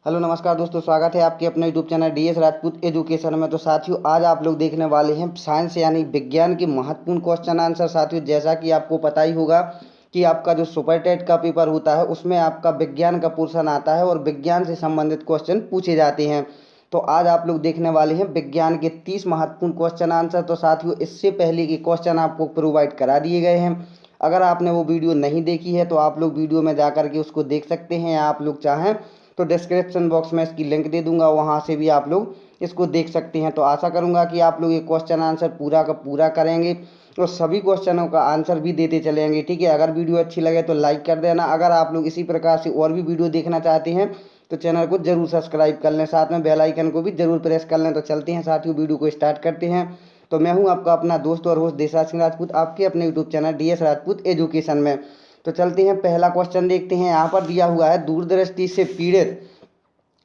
Hello नमस्कार दोस्तों, स्वागत है आपके अपने YouTube channel DS Rajput education में। तो साथियों, आज आप लोग देखने वाले हैं साइंस यानी विज्ञान के महत्वपूर्ण क्वेश्चन आंसर। साथियों, जैसा कि आपको पता ही होगा कि आपका जो सुपर टेट का पेपर होता है उसमें आपका विज्ञान का पोर्शन आता है और विज्ञान से संबंधित क्वेश्चन पूछे जाते हैं। तो आज आप लोग देखने वाले हैं विज्ञान के 30 महत्वपूर्ण क्वेश्चन आंसर। तो साथियों, इससे पहले के क्वेश्चन आपको प्रोवाइड करा दिए गए हैं। अगर आपने वो वीडियो नहीं देखी है तो आप लोग वीडियो में जा करके उसको देख सकते हैं, या आप लोग चाहें तो डिस्क्रिप्शन बॉक्स में इसकी लिंक दे दूंगा, वहाँ से भी आप लोग इसको देख सकते हैं। तो आशा करूंगा कि आप लोग ये क्वेश्चन आंसर पूरा का पूरा करेंगे और सभी क्वेश्चनों का आंसर भी देते चलेंगे। ठीक है, अगर वीडियो अच्छी लगे तो लाइक कर देना। अगर आप लोग इसी प्रकार से और भी वीडियो देखना चाहते हैं तो चैनल को जरूर सब्सक्राइब कर लें, साथ में बेल आइकन को भी जरूर प्रेस कर लें। तो चलते हैं साथियों, वीडियो को स्टार्ट करते हैं। तो मैं हूं आपका अपना दोस्त और होस्ट देशराज सिंह राजपूत, आपके अपने YouTube channel DS Rajput education में। तो चलते हैं, पहला क्वेश्चन देखते हैं। यहाँ पर दिया हुआ है, दूरदृष्टि से पीड़ित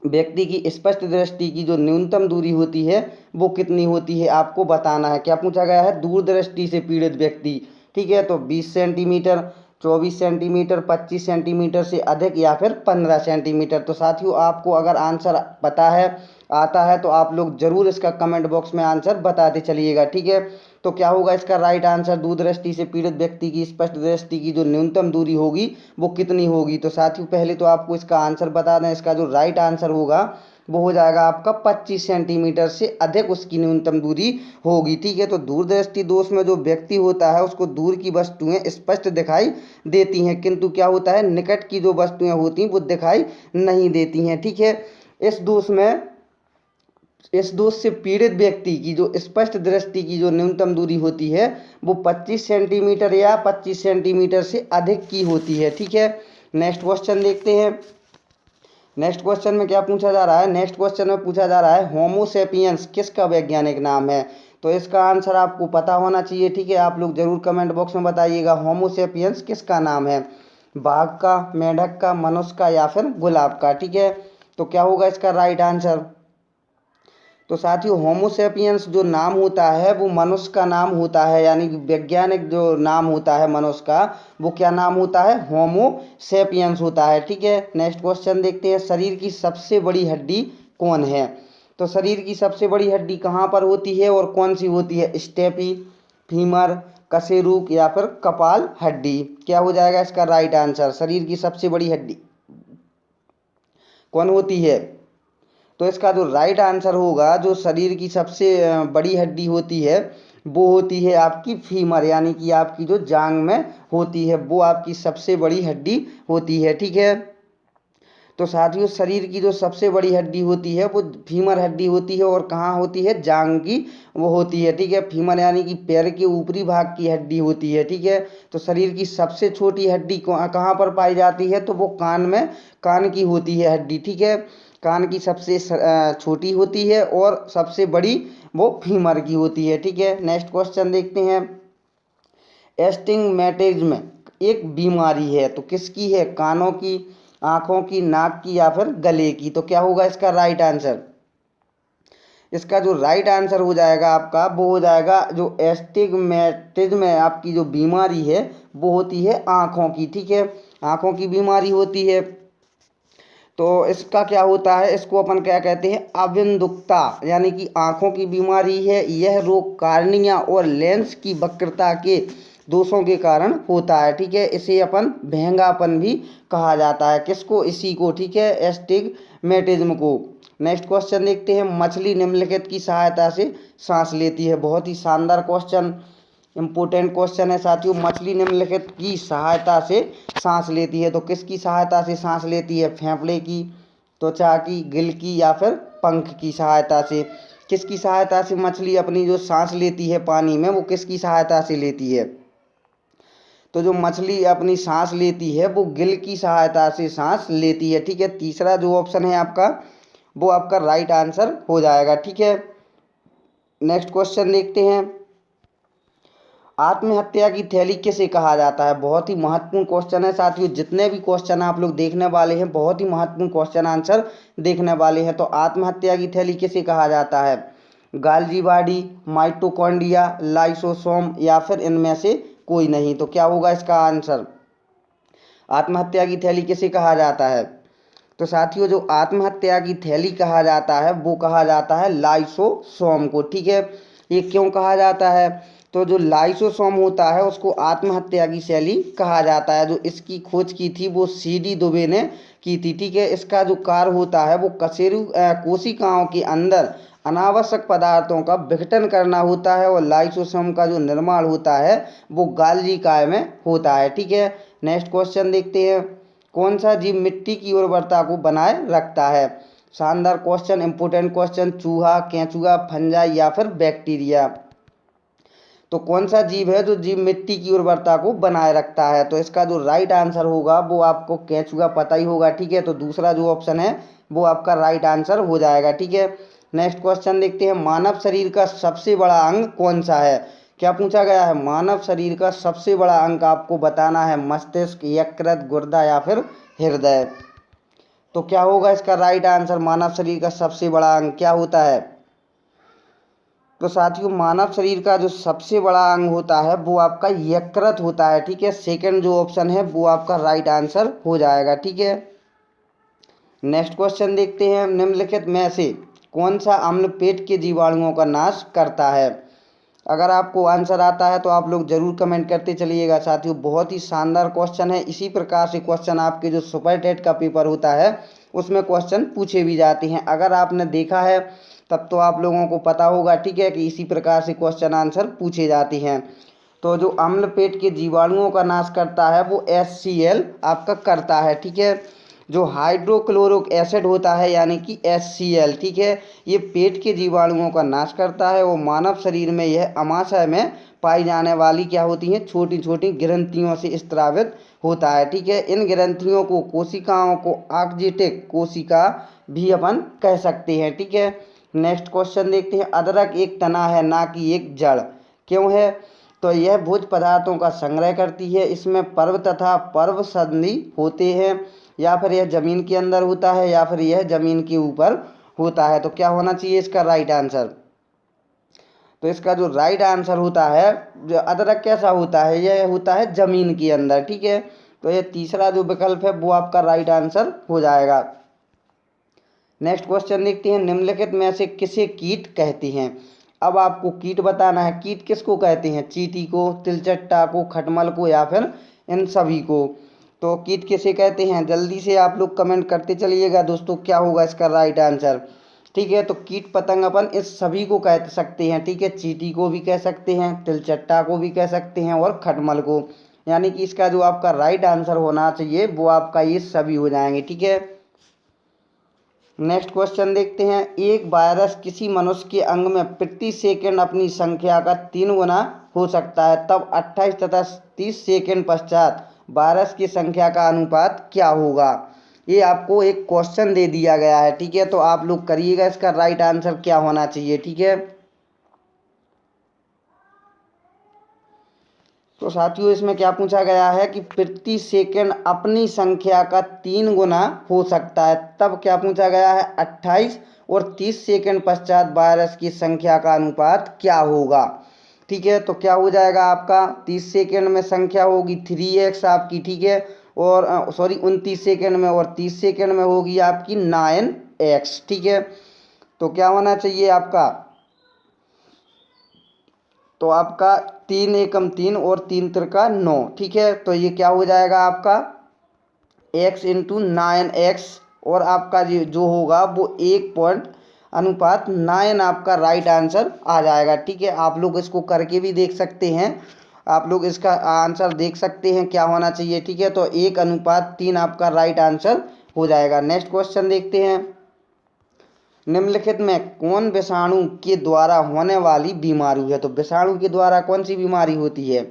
व्यक्ति की स्पष्ट दृष्टि की जो न्यूनतम दूरी होती है वो कितनी होती है, आपको बताना है। क्या पूछा गया है? दूरदृष्टि से पीड़ित व्यक्ति। ठीक है, तो 20 सेंटीमीटर, 24 सेंटीमीटर, 25 सेंटीमीटर से अधिक, या फिर 15 सेंटीमीटर। तो साथियों, आपको अगर आंसर पता है, आता है, तो आप लोग जरूर इसका कमेंट बॉक्स में आंसर बताते चलिएगा। ठीक है, तो क्या होगा इसका राइट आंसर? दूरदृष्टि से पीड़ित व्यक्ति की स्पष्ट दृष्टि की जो न्यूनतम दूरी होगी वो कितनी होगी। तो साथियों, पहले तो आपको इसका आंसर बता दें। इसका जो राइट आंसर होगा वो हो जाएगा आपका 25 सेंटीमीटर से अधिक उसकी न्यूनतम दूरी होगी। ठीक है, तो दूरदृष्टि दोष में जो व्यक्ति होता है उसको दूर की वस्तुएं स्पष्ट दिखाई देती हैं, किंतु क्या होता है, निकट की जो वस्तुएं होती हैं वो दिखाई नहीं देती हैं। ठीक है, इस दोष में इस दोष से पीड़ित व्यक्ति की जो स्पष्ट दृष्टि की जो न्यूनतम दूरी होती है वो 25 सेंटीमीटर या 25 सेंटीमीटर से अधिक की होती है। ठीक है, नेक्स्ट क्वेश्चन देखते हैं। नेक्स्ट क्वेश्चन में क्या पूछा जा रहा है? नेक्स्ट क्वेश्चन में पूछा जा रहा है, होमोसेपियंस किसका वैज्ञानिक नाम है? तो इसका आंसर आपको पता होना चाहिए। ठीक है, आप लोग जरूर कमेंट बॉक्स में बताइएगा, होमोसेपियंस किसका नाम है? बाघ का, मेंढक का, मनुष्य का, या फिर गुलाब का? ठीक है, तो क्या होगा इसका राइट आंसर? तो साथियों, होमोसेपियंस जो नाम होता है वो मनुष्य का नाम होता है, यानी कि वैज्ञानिक जो नाम होता है मनुष्य का वो क्या नाम होता है? होमोसेपियंस होता है। ठीक है, नेक्स्ट क्वेश्चन देखते हैं। शरीर की सबसे बड़ी हड्डी कौन है? तो शरीर की सबसे बड़ी हड्डी कहाँ पर होती है और कौन सी होती है? स्टेपी, फीमर, कशेरुक, या फिर कपाल हड्डी? क्या हो जाएगा इसका राइट आंसर? शरीर की सबसे बड़ी हड्डी कौन होती है? तो इसका जो राइट आंसर होगा, जो शरीर की सबसे बड़ी हड्डी होती है वो होती है आपकी फीमर, यानी कि आपकी जो जांग में होती है वो आपकी सबसे बड़ी हड्डी होती है। ठीक है, तो साथियों, शरीर की जो सबसे बड़ी हड्डी होती है वो फीमर हड्डी होती है, और कहाँ होती है? जांग की वो होती है। ठीक है, फीमर यानी कि पैर के ऊपरी भाग की हड्डी होती है। ठीक है, तो शरीर की सबसे छोटी हड्डी कहाँ पर पाई जाती है? तो वो कान में, कान की होती है हड्डी। ठीक है, कान की सबसे छोटी होती है और सबसे बड़ी वो फीमर की होती है। ठीक है, नेक्स्ट क्वेश्चन देखते हैं। एस्टिग्मेटिज्म एक बीमारी है, तो किसकी है? कानों की, आँखों की, नाक की, या फिर गले की? तो क्या होगा इसका राइट आंसर? इसका जो राइट आंसर हो जाएगा आपका, वो हो जाएगा, जो एस्टिग्मेटिज्म है आपकी जो बीमारी है वो होती है आँखों की। ठीक है, आँखों की बीमारी होती है। तो इसका क्या होता है? इसको अपन क्या कहते हैं? अविंदुकता, यानी कि आँखों की बीमारी है। यह रोग कार्निया और लेंस की वक्रता के दोषों के कारण होता है। ठीक है, इसे अपन भेंगापन भी कहा जाता है। किसको? इसी को। ठीक है, एस्टिग्मेटिज्म को। नेक्स्ट क्वेश्चन देखते हैं। मछली निम्नलिखित की सहायता से सांस लेती है। बहुत ही शानदार क्वेश्चन, इम्पोर्टेंट क्वेश्चन है साथियों। मछली निम्नलिखित की सहायता से सांस लेती है, तो किसकी सहायता से सांस लेती है? फेफड़े की, त्वचा की, गिल की, या फिर पंख की सहायता से? किसकी सहायता से मछली अपनी जो सांस लेती है पानी में वो किसकी सहायता से लेती है? तो जो मछली अपनी सांस लेती है वो गिल की सहायता से सांस लेती है। ठीक है, तीसरा जो ऑप्शन है आपका वो आपका राइट आंसर हो जाएगा। ठीक है, नेक्स्ट क्वेश्चन देखते हैं। आत्महत्या की थैली किसे कहा जाता है? बहुत ही महत्वपूर्ण क्वेश्चन है साथियों। जितने भी क्वेश्चन आप लोग देखने वाले हैं बहुत ही महत्वपूर्ण क्वेश्चन आंसर देखने वाले हैं। तो आत्महत्या की थैली किसे कहा जाता है? गाल्जी बॉडी, माइटोकॉन्ड्रिया, लाइसोसोम, या फिर इनमें से कोई नहीं? तो क्या होगा इसका आंसर? आत्महत्या की थैली किसे कहा जाता है? तो साथियों जो आत्महत्या की थैली कहा जाता है वो कहा जाता है लाइसोसोम को, ठीक है। ये क्यों कहा जाता है? तो जो लाइसोसोम होता है उसको आत्महत्या की शैली कहा जाता है। जो इसकी खोज की थी वो CD दुबे ने की थी, ठीक है। इसका जो कार्य होता है वो कशेरु कोशिकाओं के अंदर अनावश्यक पदार्थों का विघटन करना होता है, और लाइसोसोम का जो निर्माण होता है वो गाल्जी काय में होता है, ठीक है। नेक्स्ट क्वेश्चन देखते हैं, कौन सा जीव मिट्टी की उर्वरता को बनाए रखता है? शानदार क्वेश्चन, इंपोर्टेंट क्वेश्चन। चूहा, केंचुआ, फंजाई या फिर बैक्टीरिया? तो कौन सा जीव है जो जीव मिट्टी की उर्वरता को बनाए रखता है? तो इसका जो राइट आंसर होगा वो आपको केंचुआ पता ही होगा, ठीक है। तो दूसरा जो ऑप्शन है वो आपका राइट आंसर हो जाएगा, ठीक है। नेक्स्ट क्वेश्चन देखते हैं, मानव शरीर का सबसे बड़ा अंग कौन सा है? क्या पूछा गया है? मानव शरीर का सबसे बड़ा अंग आपको बताना है, मस्तिष्क, यकृत, गुर्दा या फिर हृदय? तो क्या होगा इसका राइट आंसर? मानव शरीर का सबसे बड़ा अंग क्या होता है? तो साथियों मानव शरीर का जो सबसे बड़ा अंग होता है वो आपका यकृत होता है, ठीक है। सेकंड जो ऑप्शन है वो आपका राइट आंसर हो जाएगा, ठीक है। नेक्स्ट क्वेश्चन देखते हैं, निम्नलिखित में से कौन सा अम्ल पेट के जीवाणुओं का नाश करता है? अगर आपको आंसर आता है तो आप लोग जरूर कमेंट करते चलिएगा साथियों। बहुत ही शानदार क्वेश्चन है। इसी प्रकार से क्वेश्चन आपके जो सुपर टेट का पेपर होता है उसमें क्वेश्चन पूछे भी जाते हैं। अगर आपने देखा है तब तो आप लोगों को पता होगा, ठीक है, कि इसी प्रकार से क्वेश्चन आंसर पूछे जाते हैं। तो जो अम्ल पेट के जीवाणुओं का नाश करता है वो HCl आपका करता है, ठीक है। जो हाइड्रोक्लोरिक एसिड होता है यानी कि HCl, ठीक है, ये पेट के जीवाणुओं का नाश करता है। वो मानव शरीर में यह अमाशय में पाई जाने वाली क्या होती हैं, छोटी छोटी ग्रंथियों से स्त्रावित होता है, ठीक है। इन ग्रंथियों को कोशिकाओं को ऑक्जिटिक कोशिका भी अपन कह सकते हैं, ठीक है। नेक्स्ट क्वेश्चन देखते हैं, अदरक एक तना है ना कि एक जड़, क्यों है? तो यह भोज्य पदार्थों का संग्रह करती है। इसमें पर्व तथा पर्व संधि होते हैं, या फिर यह जमीन के अंदर होता है या फिर यह जमीन के ऊपर होता है? तो क्या होना चाहिए इसका राइट आंसर? तो इसका जो राइट आंसर होता है, जो अदरक कैसा होता है, यह होता है जमीन के अंदर, ठीक है। तो यह तीसरा जो विकल्प है वो आपका राइट आंसर हो जाएगा। नेक्स्ट क्वेश्चन देखते हैं, निम्नलिखित में से किसे कीट कहते हैं? अब आपको कीट बताना है। कीट किसको कहते हैं? चींटी को, तिलचट्टा को, खटमल को या फिर इन सभी को? तो कीट किसे कहते हैं? जल्दी से आप लोग कमेंट करते चलिएगा दोस्तों, क्या होगा इसका राइट आंसर, ठीक है। तो कीट पतंग अपन इस सभी को कह सकते हैं, ठीक है। चींटी को भी कह सकते हैं, तिलचट्टा को भी कह सकते हैं और खटमल को। यानी कि इसका जो आपका राइट आंसर होना चाहिए वो आपका ये सभी हो जाएंगे, ठीक है। नेक्स्ट क्वेश्चन देखते हैं, एक वायरस किसी मनुष्य के अंग में प्रति सेकंड अपनी संख्या का 3 गुना हो सकता है, तब 28 तथा 30 सेकंड पश्चात वायरस की संख्या का अनुपात क्या होगा? ये आपको एक क्वेश्चन दे दिया गया है, ठीक है। तो आप लोग करिएगा इसका राइट आंसर क्या होना चाहिए, ठीक है। तो साथियों इसमें क्या पूछा गया है कि प्रति सेकंड अपनी संख्या का 3 गुना हो सकता है, तब क्या पूछा गया है? 28 और 30 सेकंड पश्चात वायरस की संख्या का अनुपात क्या होगा, ठीक है। तो क्या हो जाएगा आपका? 30 सेकंड में संख्या होगी 3x आपकी, ठीक है। और 29 सेकंड में, और 30 सेकंड में होगी आपकी 9x, ठीक है। तो क्या होना चाहिए आपका? तो आपका 3 एकम 3 और 3 त्रिका 9, ठीक है। तो ये क्या हो जाएगा आपका? x इंटू 9x, और आपका जो होगा वो 1.9 आपका राइट आंसर आ जाएगा, ठीक है। आप लोग इसको करके भी देख सकते हैं, आप लोग इसका आंसर देख सकते हैं क्या होना चाहिए, ठीक है। तो 1:3 आपका राइट आंसर हो जाएगा। नेक्स्ट क्वेश्चन देखते हैं, निम्नलिखित में कौन विषाणु के द्वारा होने वाली बीमारी है? तो विषाणु के द्वारा कौन सी बीमारी होती है?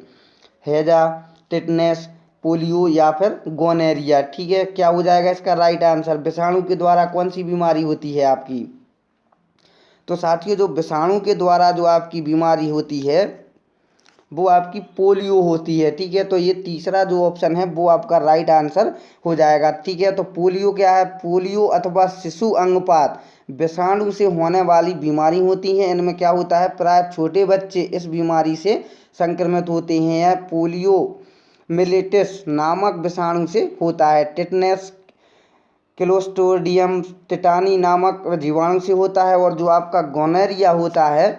हैजा, टिटनेस, पोलियो या फिर गोनेरिया, ठीक है। क्या हो जाएगा इसका राइट आंसर? विषाणु के द्वारा कौन सी बीमारी होती है आपकी? तो साथियों जो विषाणु के द्वारा जो आपकी बीमारी होती है वो आपकी पोलियो होती है, ठीक है। तो ये तीसरा जो ऑप्शन है वो आपका राइट आंसर हो जाएगा, ठीक है। तो पोलियो क्या है? पोलियो अथवा शिशु अंगपात विषाणु से होने वाली बीमारी होती है। इनमें क्या होता है, प्राय छोटे बच्चे इस बीमारी से संक्रमित होते हैं। यह पोलियो मिलेटिस नामक विषाणु से होता है। टिटनेस क्लोस्ट्रिडियम टिटानी नामक जीवाणु से होता है। और जो आपका गोनेरिया होता है,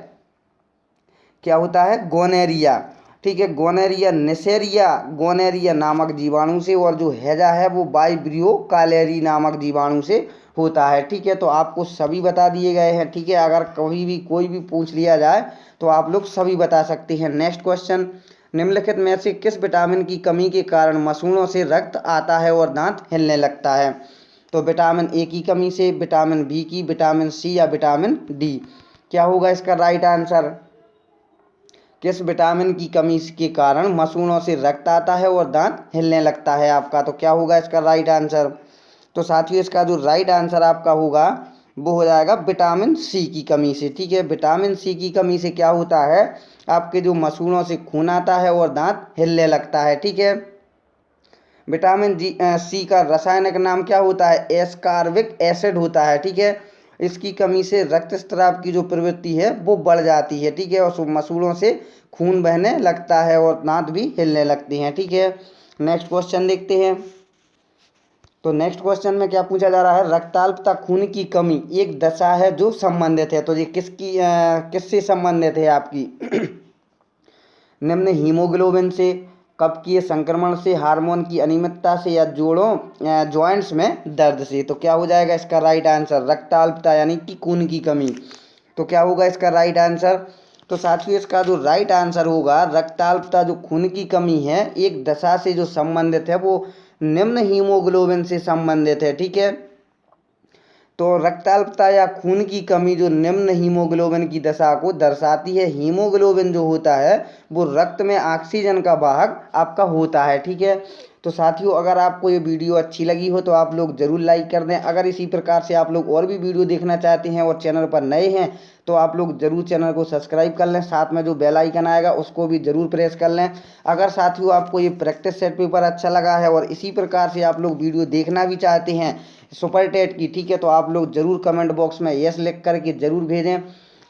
क्या होता है, गोनेरिया, ठीक है, गोनेरिया नेसेरिया गोनेरिया नामक जीवाणु से। और जो हैजा है वो वाइब्रियो कालेरी नामक जीवाणु से होता है। ठीक है, तो आपको सभी बता दिए गए हैं। ठीक है, अगर कभी भी कोई भी पूछ लिया जाए तो आप लोग सभी बता सकते हैं। नेक्स्ट क्वेश्चन, निम्नलिखित में से किस विटामिन की कमी के कारण मसूड़ों से रक्त आता है और दांत हिलने लगता है? तो विटामिन ए की कमी से, विटामिन बी की, विटामिन सी या विटामिन डी? क्या होगा इसका राइट आंसर? किस विटामिन की कमी के कारण मसूड़ों से रक्त आता है और दांत हिलने लगता है आपका? तो क्या होगा इसका राइट आंसर? तो साथियों इसका जो राइट आंसर आपका होगा वो हो जाएगा विटामिन सी की कमी से। ठीक है, विटामिन सी की कमी से क्या होता है, आपके जो मसूड़ों से खून आता है और दांत हिलने लगता है। ठीक है, विटामिन सी का रासायनिक नाम क्या होता है? एस्कॉर्बिक एसिड होता है। ठीक है, इसकी कमी से रक्तस्राव की जो प्रवृत्ति है वो बढ़ जाती है। ठीक है, और मसूड़ों से खून बहने लगता है और दांत भी हिलने लगती हैं। ठीक है, नेक्स्ट क्वेश्चन देखते हैं। तो नेक्स्ट क्वेश्चन में क्या पूछा जा रहा है, रक्ताल्पता खून की कमी एक दशा है जो संबंधित है। तो ये किससे संबंधित है आपकी? निम्न हीमोग्लोबिन से, कफकीय संक्रमण से, हार्मोन की अनियमितता से या जोड़ों जॉइंट्स में दर्द से? तो क्या हो जाएगा इसका राइट आंसर? रक्ताल्पता यानी कि खून की कमी। तो क्या होगा इसका राइट आंसर? तो साथियों इसका जो राइट आंसर होगा, रक्ताल्पता जो खून की कमी है एक दशा से जो संबंधित है वो निम्न हीमोग्लोबिन से संबंधित है। ठीक है, तो रक्ताल्पता या खून की कमी जो निम्न हीमोग्लोबिन की दशा को दर्शाती है। हीमोग्लोबिन जो होता है वो रक्त में ऑक्सीजन का वाहक आपका होता है। ठीक है, तो साथियों अगर आपको ये वीडियो अच्छी लगी हो तो आप लोग ज़रूर लाइक कर दें। अगर इसी प्रकार से आप लोग और भी वीडियो देखना चाहते हैं और चैनल पर नए हैं तो आप लोग ज़रूर चैनल को सब्सक्राइब कर लें, साथ में जो बेल आइकन आएगा उसको भी ज़रूर प्रेस कर लें। अगर साथियों आपको ये प्रैक्टिस सेट पेपर अच्छा लगा है और इसी प्रकार से आप लोग वीडियो देखना भी चाहते हैं सुपर टेट की, ठीक है, तो आप लोग ज़रूर कमेंट बॉक्स में यस लिख करके ज़रूर भेजें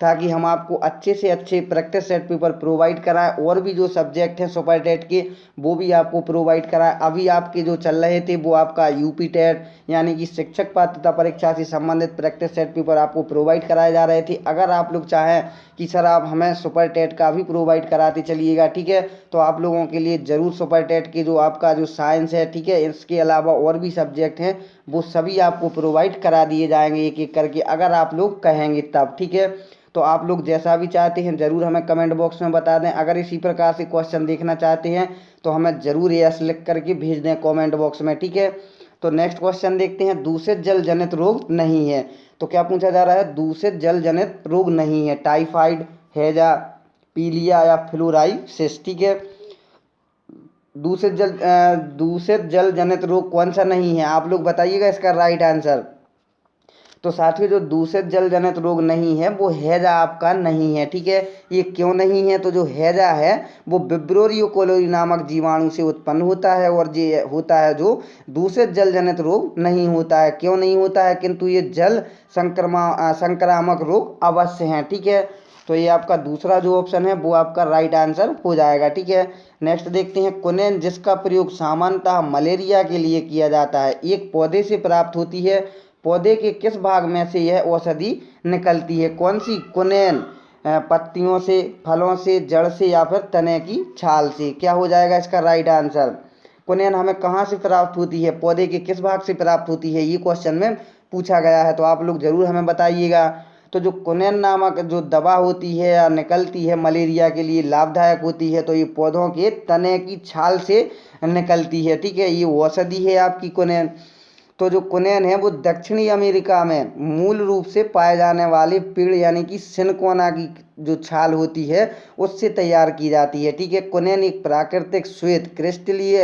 ताकि हम आपको अच्छे से अच्छे प्रैक्टिस सेट पेपर प्रोवाइड कराएं। और भी जो सब्जेक्ट हैं सुपर टेट के वो भी आपको प्रोवाइड कराएं। अभी आपके जो चल रहे थे वो आपका यूपी टेट यानी कि शिक्षक पात्रता परीक्षा से संबंधित प्रैक्टिस सेट पेपर आपको प्रोवाइड कराए जा रहे थे। अगर आप लोग चाहें कि सर आप हमें सुपर टेट का भी प्रोवाइड कराते चलिएगा, ठीक है, तो आप लोगों के लिए ज़रूर सुपर टेट के जो आपका जो साइंस है, ठीक है, इसके अलावा और भी सब्जेक्ट हैं वो सभी आपको प्रोवाइड करा दिए जाएंगे एक एक करके, अगर आप लोग कहेंगे तब। ठीक है, तो आप लोग जैसा भी चाहते हैं ज़रूर हमें कमेंट बॉक्स में बता दें। अगर इसी प्रकार से क्वेश्चन देखना चाहते हैं तो हमें ज़रूर यस लिख करके भेज दें कमेंट बॉक्स में। ठीक है, तो नेक्स्ट क्वेश्चन देखते हैं। दूषित जल जनित रोग नहीं है। तो क्या पूछा जा रहा है? दूषित जल जनित रोग नहीं है। टाइफाइड, हैजा, पीलिया या फ्लोराइसिस। ठीक है, दूषित जल जनित रोग कौन सा नहीं है? आप लोग बताइएगा इसका राइट आंसर। तो साथियों जो दूषित जल जनित रोग नहीं है वो हैजा आपका नहीं है। ठीक है, ये क्यों नहीं है? तो जो हैजा है वो विब्रियो कोलोरी नामक जीवाणु से उत्पन्न होता है और ये होता है जो दूषित जल जनित रोग नहीं होता है। क्यों नहीं होता है? किंतु ये जल संक्रामक रोग अवश्य हैं। ठीक है, तो ये आपका दूसरा जो ऑप्शन है वो आपका राइट आंसर हो जाएगा। ठीक है, नेक्स्ट देखते हैं। क्विनैन जिसका प्रयोग सामान्यतः मलेरिया के लिए किया जाता है एक पौधे से प्राप्त होती है। पौधे के किस भाग में से यह औषधि निकलती है? कौन सी? क्विनैन पत्तियों से, फलों से, जड़ से या फिर तने की छाल से? क्या हो जाएगा इसका राइट आंसर? क्विनैन हमें कहाँ से प्राप्त होती है? पौधे के किस भाग से प्राप्त होती है? ये क्वेश्चन में पूछा गया है, तो आप लोग ज़रूर हमें बताइएगा। तो जो क्विनैन नामक जो दवा होती है या निकलती है मलेरिया के लिए लाभदायक होती है, तो ये पौधों के तने की छाल से निकलती है। ठीक है, ये औषधि है आपकी क्विनैन। तो जो क्विनैन है वो दक्षिणी अमेरिका में मूल रूप से पाए जाने वाले पेड़ यानी कि सिनकोना की जो छाल होती है उससे तैयार की जाती है। ठीक है, क्विनैन एक प्राकृतिक श्वेत क्रिस्टलीय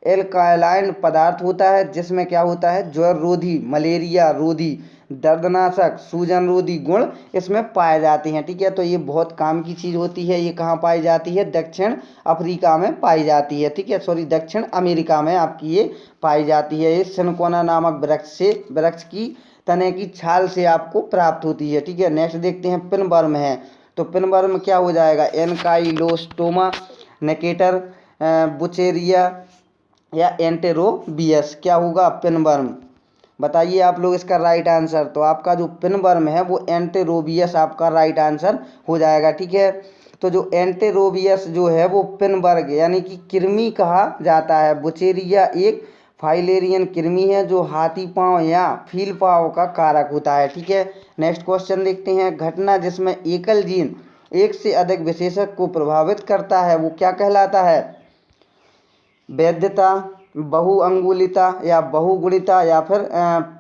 एल्कालाइन पदार्थ होता है जिसमें क्या होता है? ज्वर रोधी, मलेरिया रोधी, दर्दनाशक, सूजन रोधी गुण इसमें पाए जाते हैं। ठीक है, तो ये बहुत काम की चीज़ होती है। ये कहाँ पाई जाती है? दक्षिण अफ्रीका में पाई जाती है। ठीक है, सॉरी, दक्षिण अमेरिका में आपकी ये पाई जाती है। ये सिनकोना नामक वृक्ष की तने की छाल से आपको प्राप्त होती है। ठीक है, नेक्स्ट देखते हैं। पिनवर्म है, तो पिनवर्म क्या हो जाएगा? एनकाइलोस्टोमा, नेकेटर, बुचेरिया या एंटेरोबियस? क्या होगा? पिनवर्म। बताइए आप लोग इसका राइट आंसर। तो आपका जो पिनवर्म है वो एंटेरोबियस आपका राइट आंसर हो जाएगा। ठीक है, तो जो एंटेरोबियस जो है वो पिनवर्ग यानी कि कृमि कहा जाता है। बुचेरिया एक फाइलेरियन कृमि है जो हाथी पाँव या फील पाँव का कारक होता है। ठीक है, नेक्स्ट क्वेश्चन देखते हैं। घटना जिसमें एकल जीन एक से अधिक विशेषक को प्रभावित करता है वो क्या कहलाता है? वैधता, बहुअंगुलिता या बहुगुणिता या फिर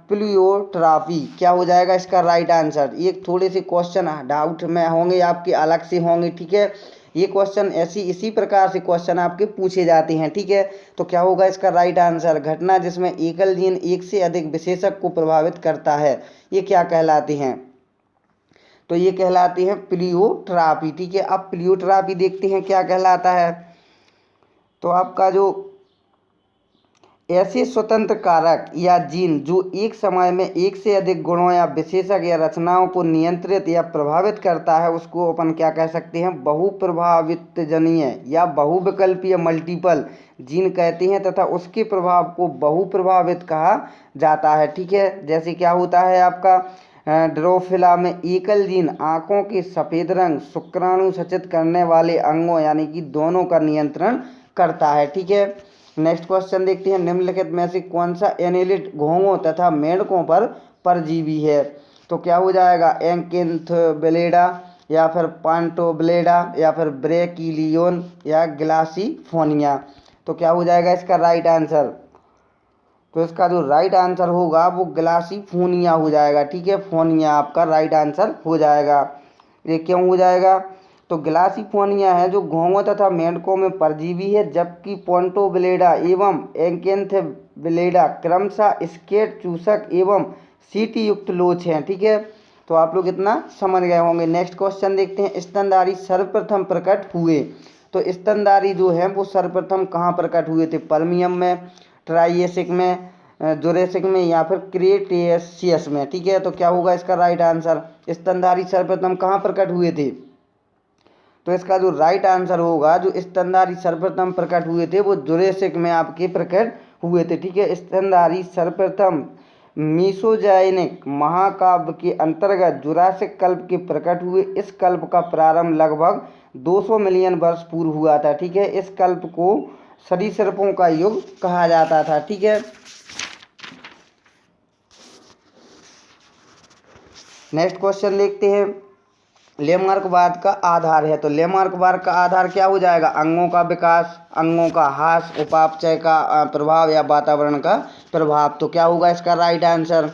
प्लियोट्राफी। क्या हो जाएगा इसका राइट आंसर? ये थोड़े से क्वेश्चन डाउट में होंगे आपके, अलग से होंगे। ठीक है, ये क्वेश्चन इसी प्रकार से क्वेश्चन आपके पूछे जाते हैं। ठीक है, तो क्या होगा इसका राइट आंसर? घटना जिसमें एकल जीन एक से अधिक विशेषक को प्रभावित करता है ये क्या कहलाती हैं? तो ये कहलाती है प्लियोट्राफी। ठीक है, अब प्लियोट्राफी देखते हैं क्या कहलाता है। तो आपका जो ऐसे स्वतंत्र कारक या जीन जो एक समय में एक से अधिक गुणों या विशेषक या रचनाओं को नियंत्रित या प्रभावित करता है उसको अपन क्या कह सकते हैं? बहुप्रभावितजनीय या बहुविकल्पीय मल्टीपल जीन कहते हैं तथा उसके प्रभाव को बहुप्रभावित कहा जाता है। ठीक है, जैसे क्या होता है आपका ड्रोफिला में एकल जीन आँखों के सफ़ेद रंग शुक्राणु सचित करने वाले अंगों यानी कि दोनों का नियंत्रण करता है। ठीक है, नेक्स्ट क्वेश्चन देखते हैं। निम्नलिखित में से कौन सा एनेलिड घोंघों तथा मेंढकों पर परजीवी है? तो क्या हो जाएगा? एंकेन्थोब्लेडा या फिर पांटोब्लेडा या फिर ब्रेकिलियोन या ग्लासीफोनिया। तो क्या हो जाएगा इसका राइट आंसर? तो इसका जो राइट आंसर होगा वो ग्लासीफोनिया हो जाएगा। ठीक है, फोनिया आपका राइट आंसर हो जाएगा। ये क्यों हो जाएगा? तो ग्लासीफोनिया है जो घोंघों तथा मेंढकों में परजीवी है, जबकि पोंटोब्लेडा एवं एंकेन्थोब्लेडा क्रमशः स्केट चूसक एवं सीटी युक्त लोच हैं। ठीक है, तो आप लोग इतना समझ गए होंगे। नेक्स्ट क्वेश्चन देखते हैं। स्तनधारी सर्वप्रथम प्रकट हुए। तो स्तनधारी जो है वो सर्वप्रथम कहाँ प्रकट हुए थे? पर्मियम में, ट्राइएसिक में, जुरेसिक में या फिर क्रेटेशियस में। ठीक है, तो क्या होगा इसका राइट आंसर? स्तनधारी सर्वप्रथम कहाँ प्रकट हुए थे? तो इसका जो राइट आंसर होगा, जो स्तनधारी सर्वप्रथम प्रकट हुए थे वो जुरेसिक में आपके प्रकट हुए थे। ठीक है, स्तनधारी सर्वप्रथम मीसोजाइनिक महाकाव्य के अंतर्गत जुरासिक कल्प के प्रकट हुए। इस कल्प का प्रारंभ लगभग 200 मिलियन वर्ष पूर्व हुआ था। ठीक है, इस कल्प को सरीसृपों का युग कहा जाता था। ठीक है, नेक्स्ट क्वेश्चन देखते हैं। लेमार्कवाद का आधार है। तो लेमार्कवाद का आधार क्या हो जाएगा? अंगों का विकास, अंगों का ह्रास, उपापचय का प्रभाव या वातावरण का प्रभाव। तो क्या होगा इसका राइट आंसर?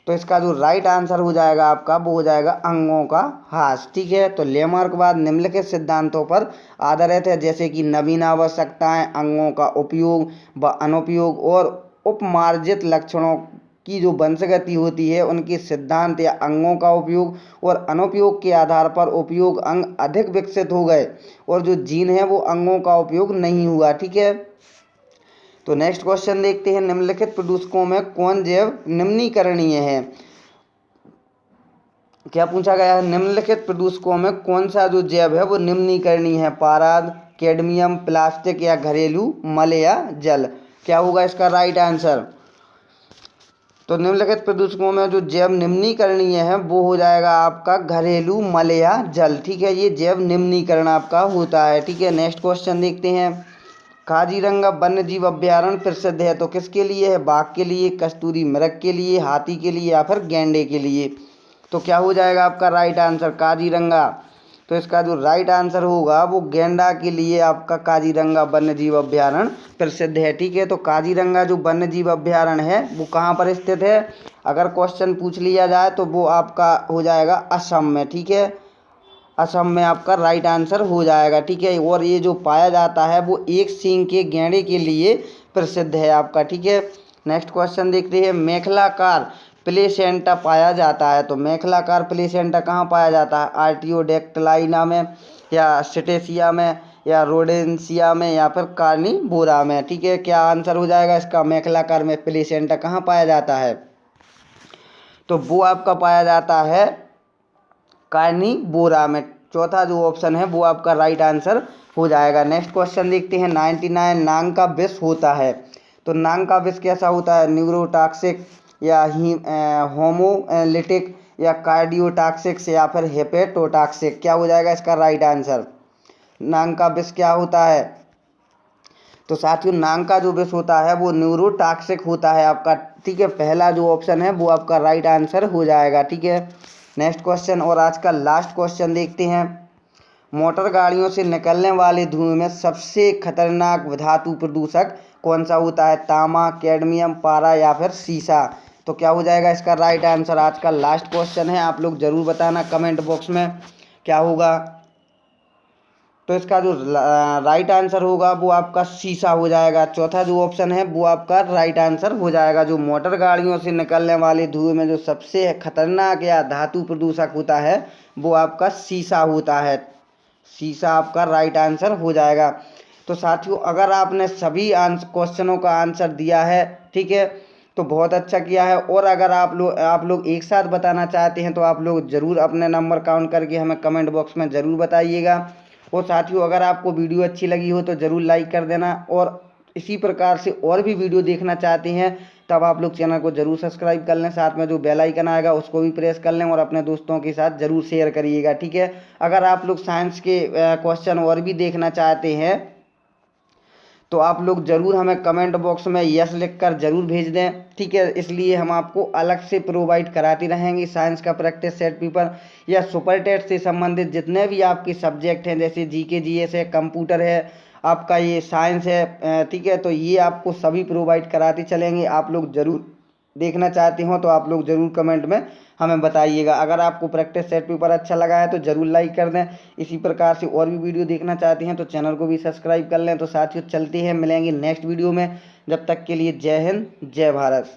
तो इसका जो राइट आंसर हो जाएगा आपका वो हो जाएगा अंगों का ह्रास। ठीक है, तो लेमार्कवाद निम्नलिखित सिद्धांतों पर आधारित है, जैसे कि नवीन आवश्यकताएं, अंगों का उपयोग व अनुपयोग और उपमार्जित लक्षणों की जो वंशगति होती है उनके सिद्धांत या अंगों का उपयोग और अनुपयोग के आधार पर उपयोग अंग अधिक विकसित हो गए और जो जीन है वो अंगों का उपयोग नहीं हुआ। ठीक है, तो नेक्स्ट क्वेश्चन देखते हैं। निम्नलिखित प्रदूषकों में कौन जैव निम्नीकरणीय है? क्या पूछा गया है? निम्नलिखित प्रदूषकों में कौन सा जो जैव है वो निम्नीकरणीय है? पाराद, कैडमियम, प्लास्टिक या घरेलू मल या जल। क्या होगा इसका राइट आंसर? तो निम्नलिखित प्रदूषकों में जो जैव निम्नीकरणीय है वो हो जाएगा आपका घरेलू मल या जल। ठीक है, ये जैव निम्नीकरण आपका होता है। ठीक है, नेक्स्ट क्वेश्चन देखते हैं। काजीरंगा वन्य जीव अभ्यारण्य प्रसिद्ध है तो किसके लिए है? बाघ के लिए, कस्तूरी मृग के लिए, हाथी के लिए या फिर गैंडे के लिए। तो क्या हो जाएगा आपका राइट आंसर? काजीरंगा। तो इसका जो राइट आंसर होगा वो गेंडा के लिए आपका काजीरंगा वन्य जीव अभ्यारण्य प्रसिद्ध है। ठीक है, तो काजीरंगा जो वन्य जीव अभ्यारण्य है वो कहाँ पर स्थित है? अगर क्वेश्चन पूछ लिया जाए तो वो आपका हो जाएगा असम में। ठीक है, असम में आपका राइट आंसर हो जाएगा। ठीक है, और ये जो पाया जाता है वो एक सींग के गैंडे के लिए प्रसिद्ध है आपका। ठीक है, नेक्स्ट क्वेश्चन देखते हैं। मेखलाकार प्लेसेंटा पाया जाता है। तो मेखलाकार प्लेसेंटा कहाँ पाया जाता है? आर्टियोडेक्टिलाइना में या सिटेसिया में या रोडेंसिया में या फिर कार्निवोरा में। ठीक है, क्या आंसर हो जाएगा इसका? मेखलाकार में प्लेसेंटा कहाँ पाया जाता है? तो वो आपका पाया जाता है कार्निवोरा में। चौथा जो ऑप्शन है वो आपका राइट आंसर हो जाएगा। नेक्स्ट क्वेश्चन देखते हैं। 99 नांग का विष होता है। तो नांग का विष कैसा होता है? न्यूरोटॉक्सिक, या होमोलिटिक या कार्डियोटॉक्सिक या फिर हेपेटोटॉक्सिक? क्या हो जाएगा इसका राइट आंसर? नाक का विष क्या होता है? तो साथियों नाक का जो विष होता है वो न्यूरोटॉक्सिक होता है आपका। ठीक है, पहला जो ऑप्शन है वो आपका राइट आंसर हो जाएगा। ठीक है, नेक्स्ट क्वेश्चन और आज का लास्ट क्वेश्चन देखते हैं। मोटर गाड़ियों से निकलने वाले धुएं में सबसे खतरनाक धातु प्रदूषक कौन सा होता है? तांबा, कैडमियम, पारा या फिर सीसा? तो क्या हो जाएगा इसका राइट आंसर? आज का लास्ट क्वेश्चन है, आप लोग ज़रूर बताना कमेंट बॉक्स में क्या होगा। तो इसका जो राइट आंसर होगा वो आपका सीसा हो जाएगा। चौथा जो ऑप्शन है वो आपका राइट आंसर हो जाएगा। जो मोटर गाड़ियों से निकलने वाले धुएं में जो सबसे खतरनाक या धातु प्रदूषक होता है वो आपका सीसा होता है। सीसा आपका राइट आंसर हो जाएगा। तो साथियों अगर आपने सभी क्वेश्चनों का आंसर दिया है, ठीक है, तो बहुत अच्छा किया है। और अगर आप लोग एक साथ बताना चाहते हैं तो आप लोग ज़रूर अपने नंबर काउंट करके हमें कमेंट बॉक्स में ज़रूर बताइएगा। और साथियों अगर आपको वीडियो अच्छी लगी हो तो ज़रूर लाइक कर देना, और इसी प्रकार से और भी वीडियो देखना चाहते हैं तब आप लोग चैनल को ज़रूर सब्सक्राइब कर लें, साथ में जो बेल आइकन आएगा उसको भी प्रेस कर लें और अपने दोस्तों के साथ ज़रूर शेयर करिएगा। ठीक है, अगर आप लोग साइंस के क्वेश्चन और भी देखना चाहते हैं तो आप लोग ज़रूर हमें कमेंट बॉक्स में यस लिखकर ज़रूर भेज दें। ठीक है, इसलिए हम आपको अलग से प्रोवाइड कराते रहेंगे साइंस का प्रैक्टिस सेट पेपर या सुपर टेस्ट से संबंधित जितने भी आपके सब्जेक्ट हैं, जैसे जीके जीएस है, कंप्यूटर है, आपका ये साइंस है। ठीक है, तो ये आपको सभी प्रोवाइड कराते चलेंगे। आप लोग ज़रूर देखना चाहते हो तो आप लोग ज़रूर कमेंट में हमें बताइएगा। अगर आपको प्रैक्टिस सेट पेपर अच्छा लगा है तो ज़रूर लाइक कर दें। इसी प्रकार से और भी वीडियो देखना चाहते हैं तो चैनल को भी सब्सक्राइब कर लें। तो साथियों चलते हैं, मिलेंगे नेक्स्ट वीडियो में। जब तक के लिए जय हिंद, जय भारत।